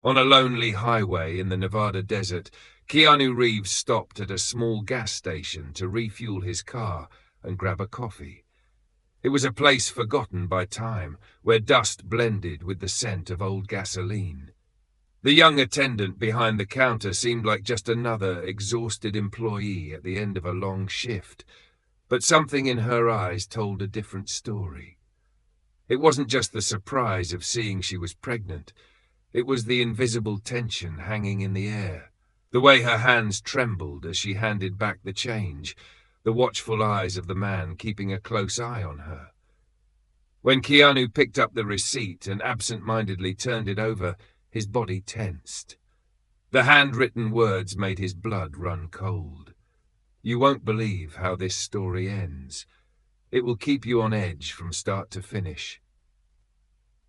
On a lonely highway in the Nevada desert, Keanu Reeves stopped at a small gas station to refuel his car and grab a coffee. It was a place forgotten by time, where dust blended with the scent of old gasoline. The young attendant behind the counter seemed like just another exhausted employee at the end of a long shift, but something in her eyes told a different story. It wasn't just the surprise of seeing she was pregnant. It was the invisible tension hanging in the air, the way her hands trembled as she handed back the change, the watchful eyes of the man keeping a close eye on her. When Keanu picked up the receipt and absent-mindedly turned it over, his body tensed. The handwritten words made his blood run cold. "You won't believe how this story ends. It will keep you on edge from start to finish."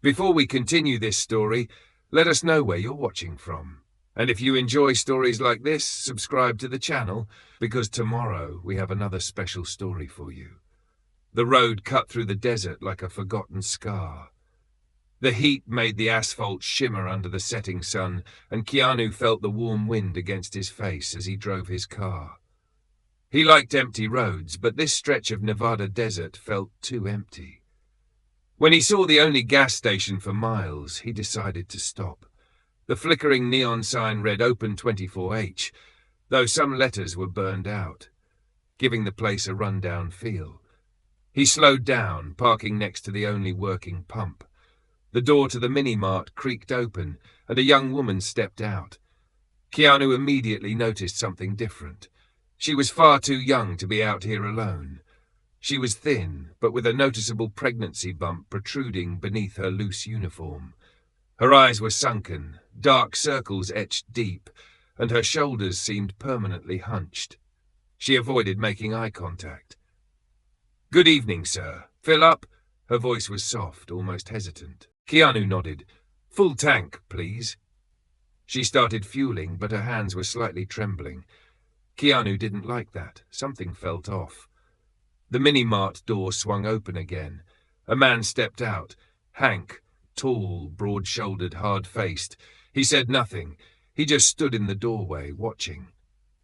Before we continue this story, let us know where you're watching from. And if you enjoy stories like this, subscribe to the channel, because tomorrow we have another special story for you. The road cut through the desert like a forgotten scar. The heat made the asphalt shimmer under the setting sun, and Keanu felt the warm wind against his face as he drove his car. He liked empty roads, but this stretch of Nevada desert felt too empty. When he saw the only gas station for miles, he decided to stop. The flickering neon sign read Open 24H, though some letters were burned out, giving the place a run-down feel. He slowed down, parking next to the only working pump. The door to the mini-mart creaked open, and a young woman stepped out. Keanu immediately noticed something different. She was far too young to be out here alone. She was thin, but with a noticeable pregnancy bump protruding beneath her loose uniform. Her eyes were sunken, dark circles etched deep, and her shoulders seemed permanently hunched. She avoided making eye contact. "Good evening, sir. Fill up?" Her voice was soft, almost hesitant. Keanu nodded. "Full tank, please." She started fueling, but her hands were slightly trembling. Keanu didn't like that. Something felt off. The mini-mart door swung open again. A man stepped out. Hank, tall, broad-shouldered, hard-faced. He said nothing. He just stood in the doorway, watching.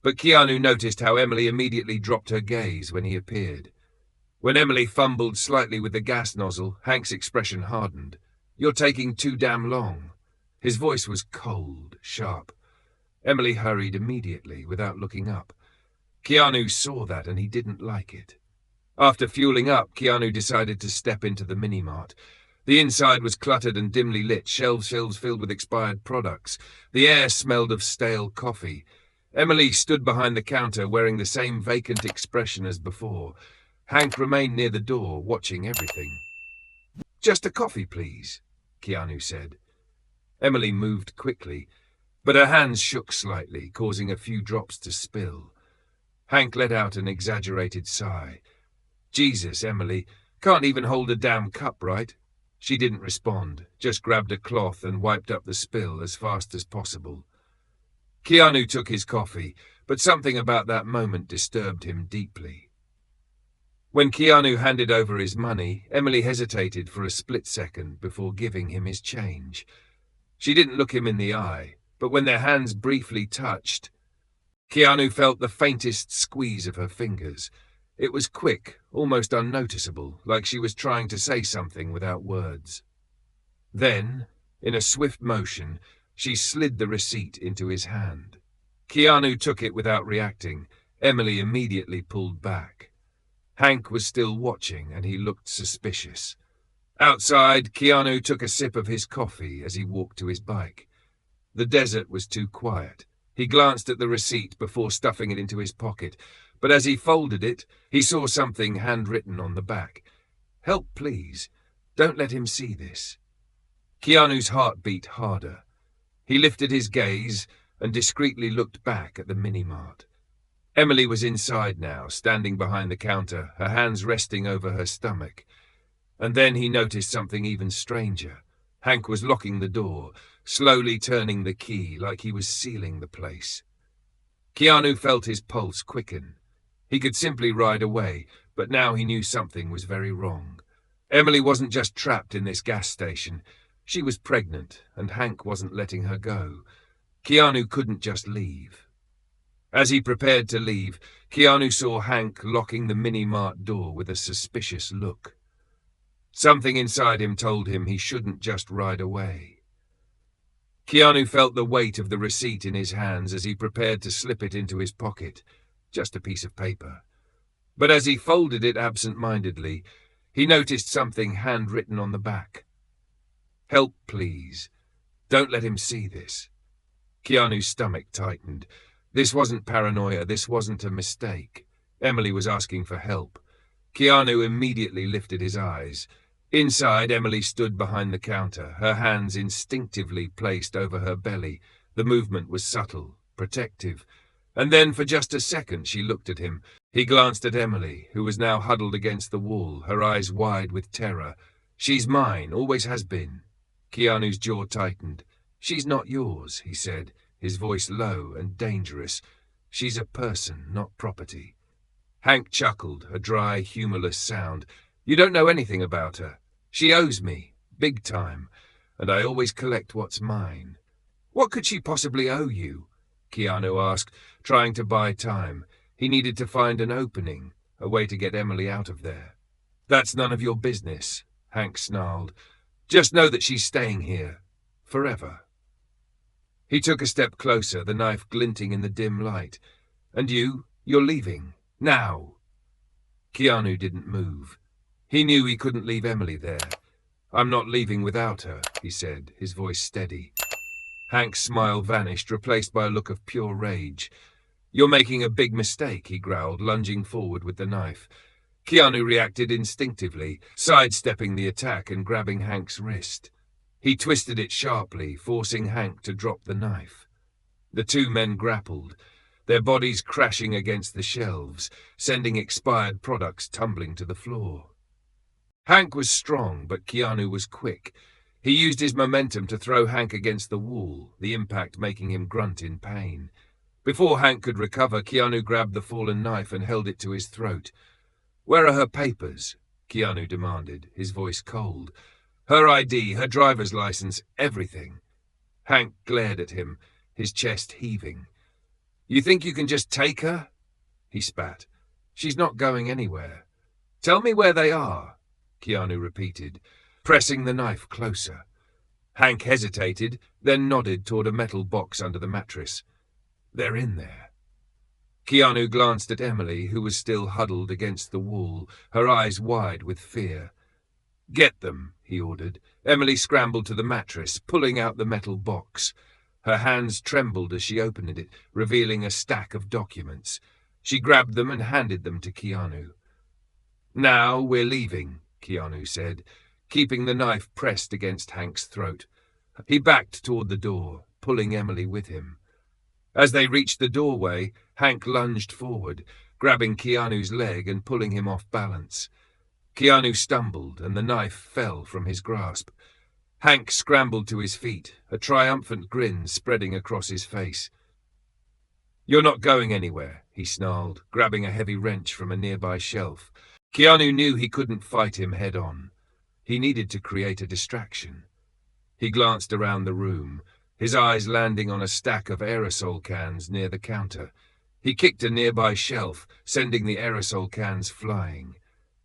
But Keanu noticed how Emily immediately dropped her gaze when he appeared. When Emily fumbled slightly with the gas nozzle, Hank's expression hardened. "You're taking too damn long." His voice was cold, sharp. Emily hurried immediately, without looking up. Keanu saw that, and he didn't like it. After fueling up, Keanu decided to step into the mini-mart. The inside was cluttered and dimly lit, shelves filled with expired products. The air smelled of stale coffee. Emily stood behind the counter, wearing the same vacant expression as before. Hank remained near the door, watching everything. "Just a coffee, please," Keanu said. Emily moved quickly, but her hands shook slightly, causing a few drops to spill. Hank let out an exaggerated sigh. "Jesus, Emily, can't even hold a damn cup, right?" She didn't respond, just grabbed a cloth and wiped up the spill as fast as possible. Keanu took his coffee, but something about that moment disturbed him deeply. When Keanu handed over his money, Emily hesitated for a split second before giving him his change. She didn't look him in the eye, but when their hands briefly touched, Keanu felt the faintest squeeze of her fingers. It was quick, almost unnoticeable, like she was trying to say something without words. Then, in a swift motion, she slid the receipt into his hand. Keanu took it without reacting. Emily immediately pulled back. Hank was still watching, and he looked suspicious. Outside, Keanu took a sip of his coffee as he walked to his bike. The desert was too quiet. He glanced at the receipt before stuffing it into his pocket, but as he folded it, he saw something handwritten on the back. "Help, please. Don't let him see this." Keanu's heart beat harder. He lifted his gaze and discreetly looked back at the mini-mart. Emily was inside now, standing behind the counter, her hands resting over her stomach. And then he noticed something even stranger. Hank was locking the door, slowly turning the key like he was sealing the place. Keanu felt his pulse quicken. He could simply ride away, but now he knew something was very wrong. Emily wasn't just trapped in this gas station. She was pregnant, and Hank wasn't letting her go. Keanu couldn't just leave. As he prepared to leave, Keanu saw Hank locking the mini-mart door with a suspicious look. Something inside him told him he shouldn't just ride away. Keanu felt the weight of the receipt in his hands as he prepared to slip it into his pocket, just a piece of paper. But as he folded it absent-mindedly, he noticed something handwritten on the back. "Help, please. Don't let him see this." Keanu's stomach tightened. This wasn't paranoia, this wasn't a mistake. Emily was asking for help. Keanu immediately lifted his eyes. Inside, Emily stood behind the counter, her hands instinctively placed over her belly. The movement was subtle, protective. And then, for just a second, she looked at him. He glanced at Emily, who was now huddled against the wall, her eyes wide with terror. "She's mine, always has been." Keanu's jaw tightened. "She's not yours," he said, his voice low and dangerous. "She's a person, not property." Hank chuckled, a dry, humorless sound. "You don't know anything about her. She owes me, big time, and I always collect what's mine." "What could she possibly owe you?" Keanu asked, trying to buy time. He needed to find an opening, a way to get Emily out of there. "That's none of your business," Hank snarled. "Just know that she's staying here. Forever." He took a step closer, the knife glinting in the dim light. "And you're leaving. Now." Keanu didn't move. He knew he couldn't leave Emily there. "I'm not leaving without her," he said, his voice steady. Hank's smile vanished, replaced by a look of pure rage. "You're making a big mistake," he growled, lunging forward with the knife. Keanu reacted instinctively, sidestepping the attack and grabbing Hank's wrist. He twisted it sharply, forcing Hank to drop the knife. The two men grappled, their bodies crashing against the shelves, sending expired products tumbling to the floor. Hank was strong, but Keanu was quick. He used his momentum to throw Hank against the wall, the impact making him grunt in pain. Before Hank could recover, Keanu grabbed the fallen knife and held it to his throat. "Where are her papers?" Keanu demanded, his voice cold. "Her ID, her driver's license, everything." Hank glared at him, his chest heaving. "You think you can just take her?" he spat. "She's not going anywhere." "Tell me where they are," Keanu repeated, pressing the knife closer. Hank hesitated, then nodded toward a metal box under the mattress. "They're in there." Keanu glanced at Emily, who was still huddled against the wall, her eyes wide with fear. "Get them," he ordered. Emily scrambled to the mattress, pulling out the metal box. Her hands trembled as she opened it, revealing a stack of documents. She grabbed them and handed them to Keanu. "Now we're leaving," Keanu said, keeping the knife pressed against Hank's throat. He backed toward the door, pulling Emily with him. As they reached the doorway, Hank lunged forward, grabbing Keanu's leg and pulling him off balance. Keanu stumbled, and the knife fell from his grasp. Hank scrambled to his feet, a triumphant grin spreading across his face. "You're not going anywhere," he snarled, grabbing a heavy wrench from a nearby shelf. Keanu knew he couldn't fight him head-on. He needed to create a distraction. He glanced around the room, his eyes landing on a stack of aerosol cans near the counter. He kicked a nearby shelf, sending the aerosol cans flying.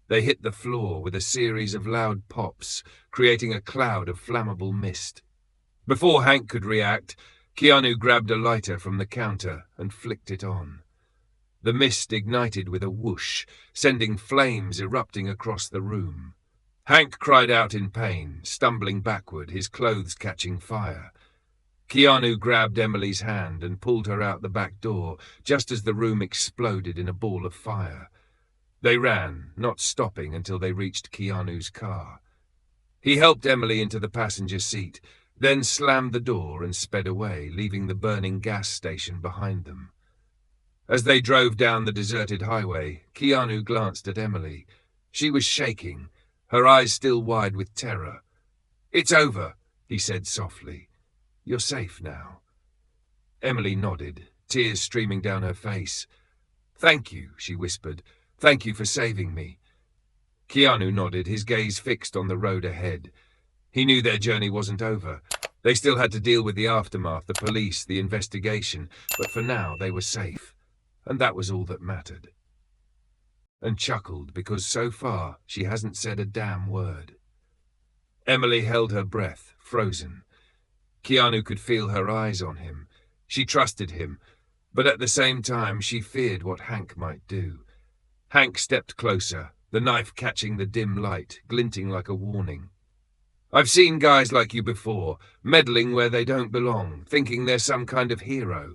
They hit the floor with a series of loud pops, creating a cloud of flammable mist. Before Hank could react, Keanu grabbed a lighter from the counter and flicked it on. The mist ignited with a whoosh, sending flames erupting across the room. Hank cried out in pain, stumbling backward, his clothes catching fire. Keanu grabbed Emily's hand and pulled her out the back door, just as the room exploded in a ball of fire. They ran, not stopping until they reached Keanu's car. He helped Emily into the passenger seat, then slammed the door and sped away, leaving the burning gas station behind them. As they drove down the deserted highway, Keanu glanced at Emily. She was shaking, her eyes still wide with terror. "It's over," he said softly. "You're safe now." Emily nodded, tears streaming down her face. "Thank you," she whispered. "Thank you for saving me." Keanu nodded, his gaze fixed on the road ahead. He knew their journey wasn't over. They still had to deal with the aftermath, the police, the investigation, but for now they were safe. And that was all that mattered. And chuckled because so far she hasn't said a damn word. Emily held her breath, frozen. Keanu could feel her eyes on him. She trusted him, but at the same time she feared what Hank might do. Hank stepped closer, the knife catching the dim light, glinting like a warning. I've seen guys like you before, meddling where they don't belong, thinking they're some kind of hero.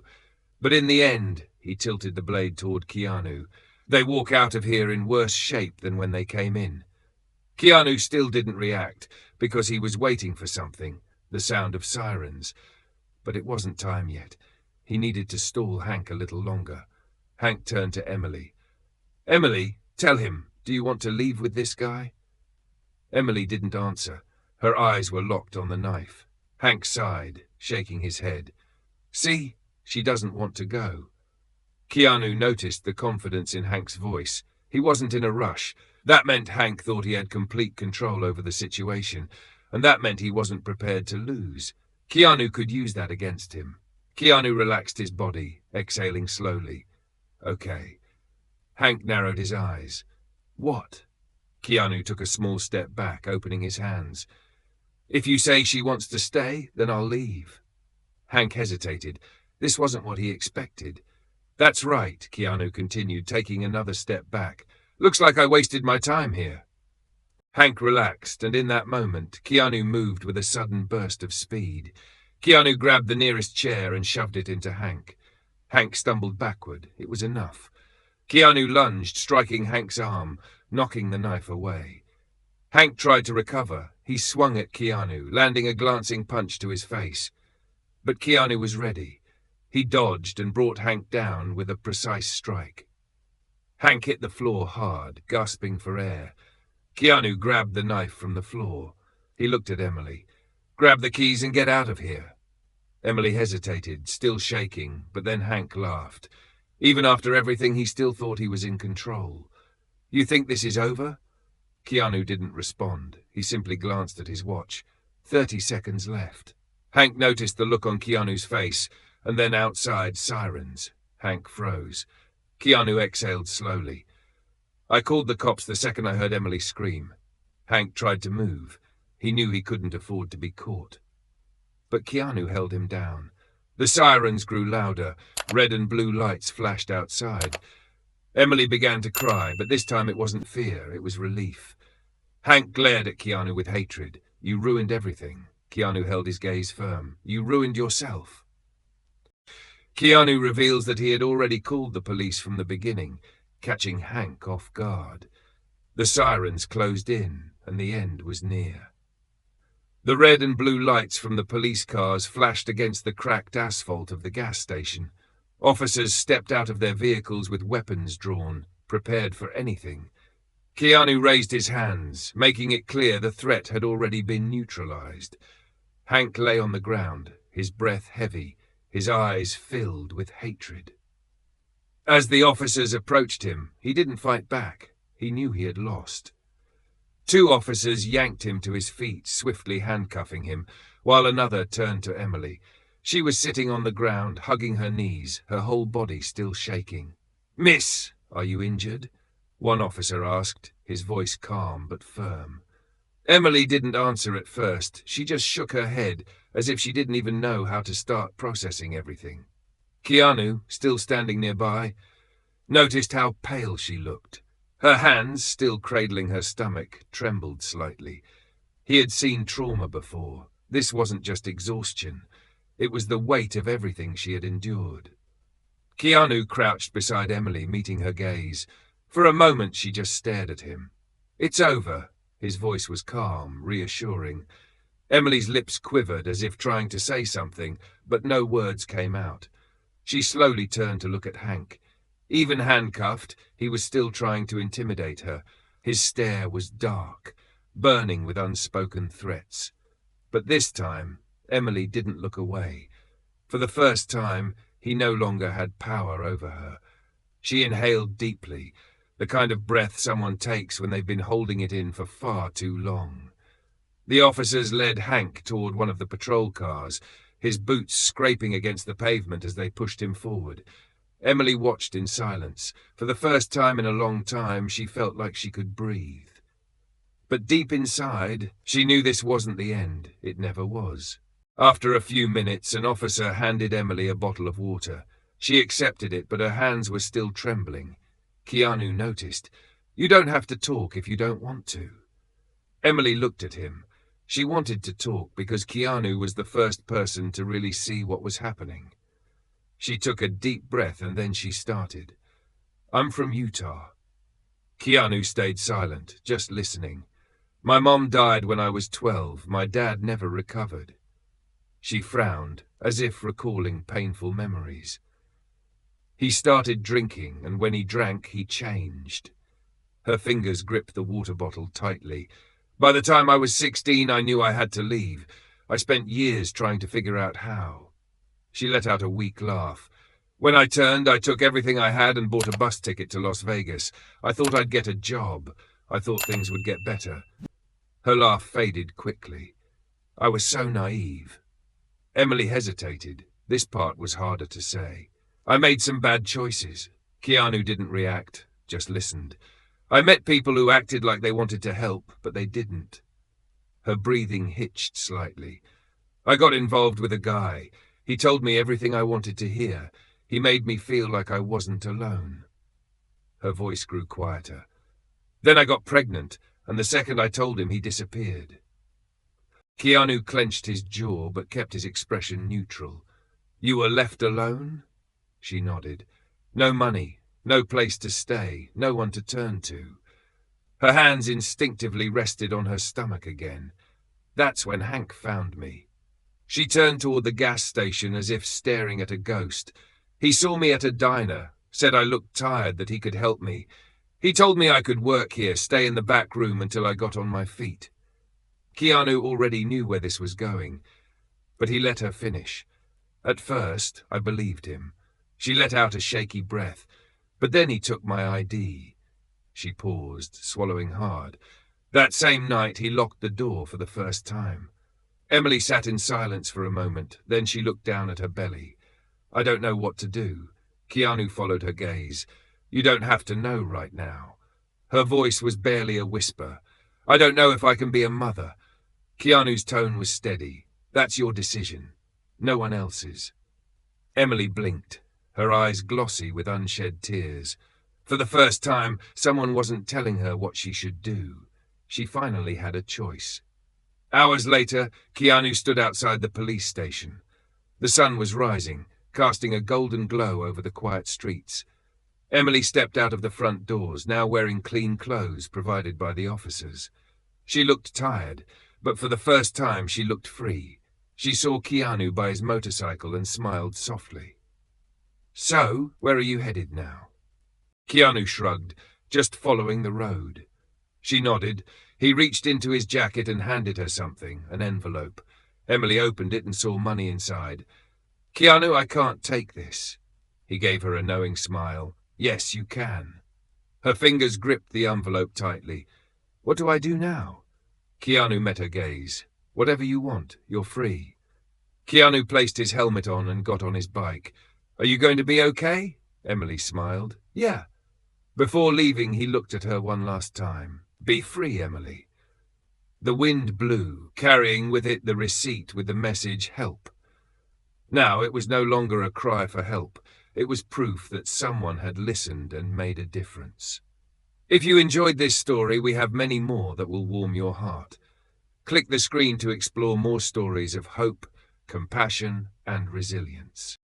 But in the end, he tilted the blade toward Keanu, they walk out of here in worse shape than when they came in. Keanu still didn't react, because he was waiting for something, the sound of sirens. But it wasn't time yet. He needed to stall Hank a little longer. Hank turned to Emily. Emily, tell him, do you want to leave with this guy? Emily didn't answer. Her eyes were locked on the knife. Hank sighed, shaking his head. See, she doesn't want to go. Keanu noticed the confidence in Hank's voice. He wasn't in a rush. That meant Hank thought he had complete control over the situation, and that meant he wasn't prepared to lose. Keanu could use that against him. Keanu relaxed his body, exhaling slowly. Okay. Hank narrowed his eyes. What? Keanu took a small step back, opening his hands. If you say she wants to stay, then I'll leave. Hank hesitated. This wasn't what he expected. That's right, Keanu continued, taking another step back. Looks like I wasted my time here. Hank relaxed, and in that moment, Keanu moved with a sudden burst of speed. Keanu grabbed the nearest chair and shoved it into Hank. Hank stumbled backward. It was enough. Keanu lunged, striking Hank's arm, knocking the knife away. Hank tried to recover. He swung at Keanu, landing a glancing punch to his face. But Keanu was ready. He dodged and brought Hank down with a precise strike. Hank hit the floor hard, gasping for air. Keanu grabbed the knife from the floor. He looked at Emily. Grab the keys and get out of here. Emily hesitated, still shaking, but then Hank laughed. Even after everything, he still thought he was in control. You think this is over? Keanu didn't respond. He simply glanced at his watch. 30 seconds left. Hank noticed the look on Keanu's face, and then outside, sirens. Hank froze. Keanu exhaled slowly. I called the cops the second I heard Emily scream. Hank tried to move. He knew he couldn't afford to be caught. But Keanu held him down. The sirens grew louder. Red and blue lights flashed outside. Emily began to cry, but this time it wasn't fear, it was relief. Hank glared at Keanu with hatred. You ruined everything. Keanu held his gaze firm. You ruined yourself. Keanu reveals that he had already called the police from the beginning, catching Hank off guard. The sirens closed in, and the end was near. The red and blue lights from the police cars flashed against the cracked asphalt of the gas station. Officers stepped out of their vehicles with weapons drawn, prepared for anything. Keanu raised his hands, making it clear the threat had already been neutralized. Hank lay on the ground, his breath heavy, his eyes filled with hatred. As the officers approached him, he didn't fight back. He knew he had lost. 2 officers yanked him to his feet, swiftly handcuffing him, while another turned to Emily. She was sitting on the ground, hugging her knees, her whole body still shaking. Miss, are you injured? One officer asked, his voice calm but firm. Emily didn't answer at first. She just shook her head, as if she didn't even know how to start processing everything. Keanu, still standing nearby, noticed how pale she looked. Her hands, still cradling her stomach, trembled slightly. He had seen trauma before. This wasn't just exhaustion. It was the weight of everything she had endured. Keanu crouched beside Emily, meeting her gaze. For a moment she just stared at him. It's over. His voice was calm, reassuring. Emily's lips quivered as if trying to say something, but no words came out. She slowly turned to look at Hank. Even handcuffed, he was still trying to intimidate her. His stare was dark, burning with unspoken threats. But this time, Emily didn't look away. For the first time, he no longer had power over her. She inhaled deeply, the kind of breath someone takes when they've been holding it in for far too long. The officers led Hank toward one of the patrol cars, his boots scraping against the pavement as they pushed him forward. Emily watched in silence. For the first time in a long time, she felt like she could breathe. But deep inside, she knew this wasn't the end. It never was. After a few minutes, an officer handed Emily a bottle of water. She accepted it, but her hands were still trembling. Keanu noticed. "You don't have to talk if you don't want to." Emily looked at him. She wanted to talk because Keanu was the first person to really see what was happening. She took a deep breath and then she started. "I'm from Utah." Keanu stayed silent, just listening. "My mom died when I was 12. My dad never recovered." She frowned, as if recalling painful memories. "He started drinking, and when he drank, he changed." Her fingers gripped the water bottle tightly. "By the time I was 16, I knew I had to leave. I spent years trying to figure out how." She let out a weak laugh. "When I turned, I took everything I had and bought a bus ticket to Las Vegas. I thought I'd get a job. I thought things would get better." Her laugh faded quickly. "I was so naive." Emily hesitated. This part was harder to say. "I made some bad choices." Keanu didn't react, just listened. "I met people who acted like they wanted to help, but they didn't." Her breathing hitched slightly. "I got involved with a guy. He told me everything I wanted to hear. He made me feel like I wasn't alone." Her voice grew quieter. "Then I got pregnant, and the second I told him, he disappeared." Keanu clenched his jaw but kept his expression neutral. "You were left alone?" She nodded. "No money, no place to stay, no one to turn to." Her hands instinctively rested on her stomach again. "That's when Hank found me." She turned toward the gas station as if staring at a ghost. "He saw me at a diner, said I looked tired, that he could help me. He told me I could work here, stay in the back room until I got on my feet." Keanu already knew where this was going, but he let her finish. "At first, I believed him." She let out a shaky breath. "But then he took my ID." She paused, swallowing hard. "That same night, he locked the door for the first time." Emily sat in silence for a moment, then she looked down at her belly. "I don't know what to do." Keanu followed her gaze. "You don't have to know right now." Her voice was barely a whisper. "I don't know if I can be a mother." Keanu's tone was steady. "That's your decision. No one else's." Emily blinked, her eyes glossy with unshed tears. For the first time, someone wasn't telling her what she should do. She finally had a choice. Hours later, Keanu stood outside the police station. The sun was rising, casting a golden glow over the quiet streets. Emily stepped out of the front doors, now wearing clean clothes provided by the officers. She looked tired, but for the first time she looked free. She saw Keanu by his motorcycle and smiled softly. "So, where are you headed now?" Keanu shrugged, "Just following the road." She nodded. He reached into his jacket and handed her something, an envelope. Emily opened it and saw money inside. "Keanu, I can't take this." He gave her a knowing smile. "Yes, you can." Her fingers gripped the envelope tightly. "What do I do now?" Keanu met her gaze. "Whatever you want, you're free." Keanu placed his helmet on and got on his bike. "Are you going to be okay?" Emily smiled. "Yeah." Before leaving, he looked at her one last time. "Be free, Emily." The wind blew, carrying with it the receipt with the message, "Help." Now it was no longer a cry for help. It was proof that someone had listened and made a difference. If you enjoyed this story, we have many more that will warm your heart. Click the screen to explore more stories of hope, compassion, and resilience.